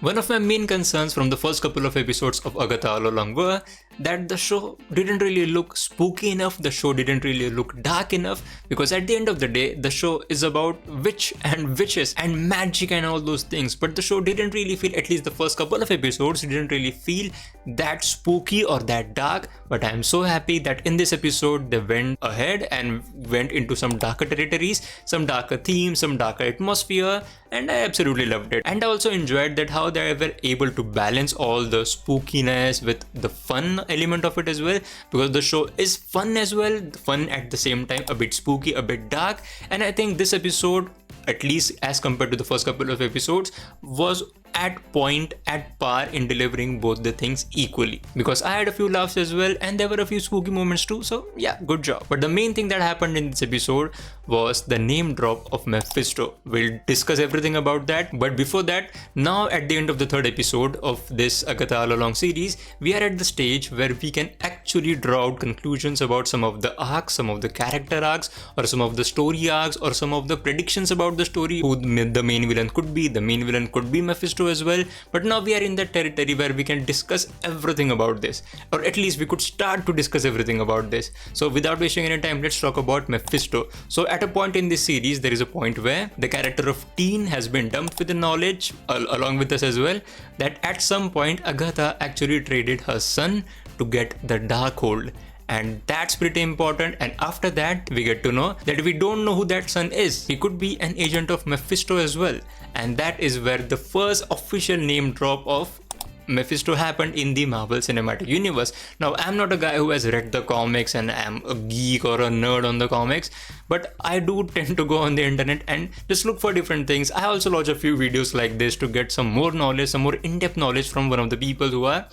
One of my main concerns from the first couple of episodes of Agatha All Along were that the show didn't really look spooky enough, the show didn't really look dark enough, because at the end of the day, the show is about witch and witches and magic and all those things, but the show didn't really feel, at least the first couple of episodes, didn't really feel that spooky or that dark. But I'm so happy that in this episode, they went ahead and went into some darker territories, some darker themes, some darker atmosphere, and I absolutely loved it. And I also enjoyed that how they were able to balance all the spookiness with the fun element of it as well, because the show is fun as well, fun at the same time, a bit spooky, a bit dark. And I think this episode, at least as compared to the first couple of episodes, was at par in delivering both the things equally, because I had a few laughs as well and there were a few spooky moments too, so yeah, good job. But the main thing that happened in this episode was the name drop of Mephisto. We'll discuss everything about that, but before that, now at the end of the third episode of this Agatha All Along series, we are at the stage where we can actually draw out conclusions about some of the arcs, some of the character arcs, or some of the story arcs, or some of the predictions about the story, who the main villain could be. The main villain could be Mephisto as well, but now we are in that territory where we can discuss everything about this, or at least we could start to discuss everything about this. So without wasting any time, let's talk about Mephisto. So at a point in this series, there is a point where the character of Teen has been dumped with the knowledge, along with us as well, that at some point Agatha actually traded her son to get the Darkhold. And that's pretty important. And after that, we get to know that we don't know who that son is. He could be an agent of Mephisto as well. And that is where the first official name drop of Mephisto happened in the Marvel Cinematic Universe. Now, I'm not a guy who has read the comics and I'm a geek or a nerd on the comics, but I do tend to go on the internet and just look for different things. I also watch a few videos like this to get some more knowledge, some more in-depth knowledge from one of the people who are,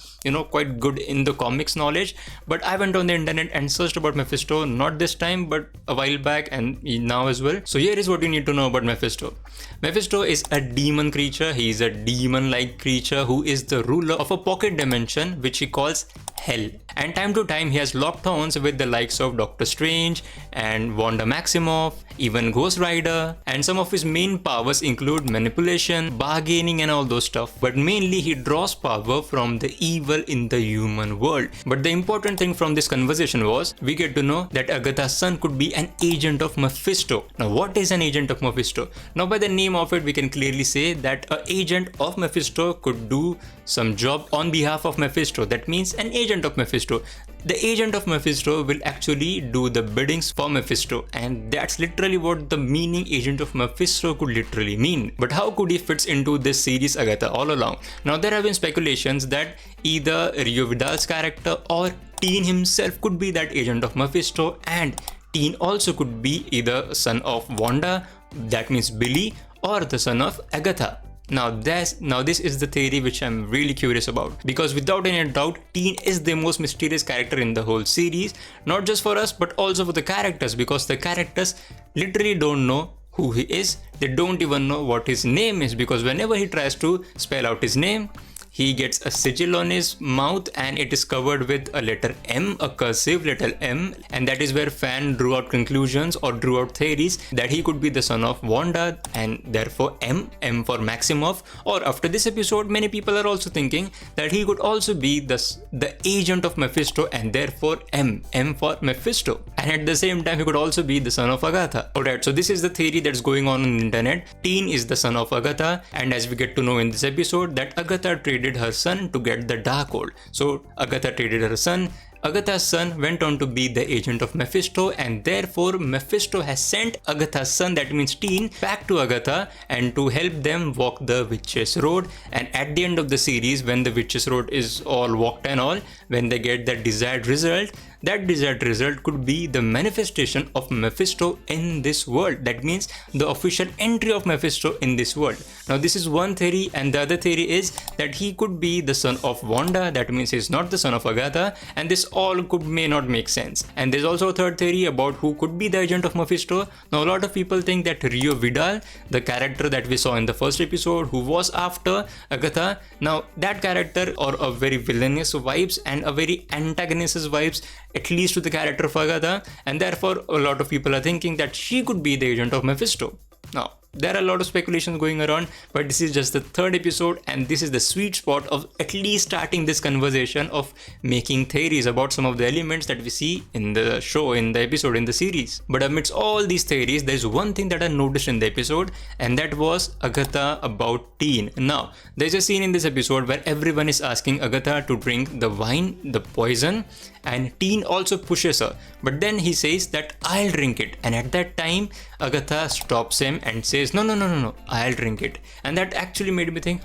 quite good in the comics knowledge. But I went on the internet and searched about Mephisto, not this time, but a while back and now as well. So here is what you need to know about Mephisto. Mephisto is a demon creature. He is a demon-like creature who is the ruler of a pocket dimension which he calls Hell. And time to time he has locked horns with the likes of Doctor Strange and Wanda Maximoff, even Ghost Rider, and some of his main powers include manipulation, bargaining and all those stuff. But mainly he draws power from the evil in the human world. But the important thing from this conversation was we get to know that Agatha's son could be an agent of Mephisto. Now what is an agent of Mephisto? Now by the name of it we can clearly say that an agent of Mephisto could do some job on behalf of Mephisto. That means an agent of Mephisto. The agent of Mephisto will actually do the biddings for Mephisto, and that's literally what the meaning agent of Mephisto could literally mean. But how could he fits into this series Agatha All Along? Now there have been speculations that either Rio Vidal's character or Teen himself could be that agent of Mephisto, and Teen also could be either son of Wanda, that means Billy, or the son of Agatha. Now this is the theory which I'm really curious about, because without any doubt, Teen is the most mysterious character in the whole series, not just for us but also for the characters, because the characters literally don't know who he is. They don't even know what his name is, because whenever he tries to spell out his name, he gets a sigil on his mouth and it is covered with a letter M, a cursive letter M, and that is where fan drew out conclusions or drew out theories that he could be the son of Wanda and therefore M for Maximoff. Or after this episode, many people are also thinking that he could also be the agent of Mephisto and therefore M for Mephisto. And at the same time, he could also be the son of Agatha. Alright, so this is the theory that's going on the internet. Teen is the son of Agatha, and as we get to know in this episode that Agatha traded her son to get the Darkhold. So Agatha traded her son. Agatha's son went on to be the agent of Mephisto, and therefore Mephisto has sent Agatha's son, that means Teen, back to Agatha and to help them walk the Witch's Road. And at the end of the series, when the Witch's Road is all walked and all, when they get that desired result, that desired result could be the manifestation of Mephisto in this world. That means the official entry of Mephisto in this world. Now this is one theory, and the other theory is that he could be the son of Wanda. That means he's not the son of Agatha, and this all may not make sense. And there's also a third theory about who could be the agent of Mephisto. Now a lot of people think that Rio Vidal, the character that we saw in the first episode who was after Agatha, now that character, or a very villainous vibes and a very antagonistic vibes, at least to the character of Agatha, and therefore a lot of people are thinking that she could be the agent of Mephisto. Now there are a lot of speculations going around, but this is just the third episode, and this is the sweet spot of at least starting this conversation of making theories about some of the elements that we see in the show, in the episode, in the series. But amidst all these theories, there's one thing that I noticed in the episode, and that was Agatha about Teen. Now, there's a scene in this episode where everyone is asking Agatha to drink the wine, the poison, and Teen also pushes her. But then he says that I'll drink it. And at that time, Agatha stops him and says, no, I'll drink it. And that actually made me think,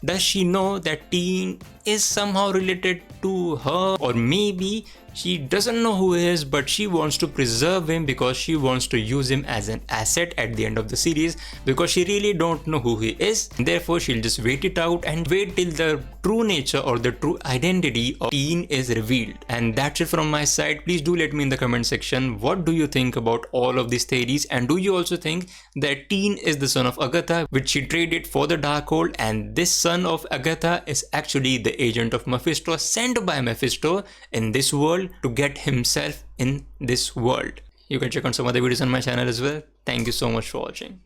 does she know that Teen is somehow related to her? Or maybe she doesn't know who he is, but she wants to preserve him because she wants to use him as an asset at the end of the series, because she really don't know who he is. Therefore, she'll just wait it out and wait till the true nature or the true identity of Teen is revealed. And that's it from my side. Please do let me in the comment section, what do you think about all of these theories, and do you also think that Teen is the son of Agatha, which she traded for the Darkhold, and this son of Agatha is actually the agent of Mephisto, sent by Mephisto in this world to get himself in this world? You can check out some other videos on my channel as well. Thank you so much for watching.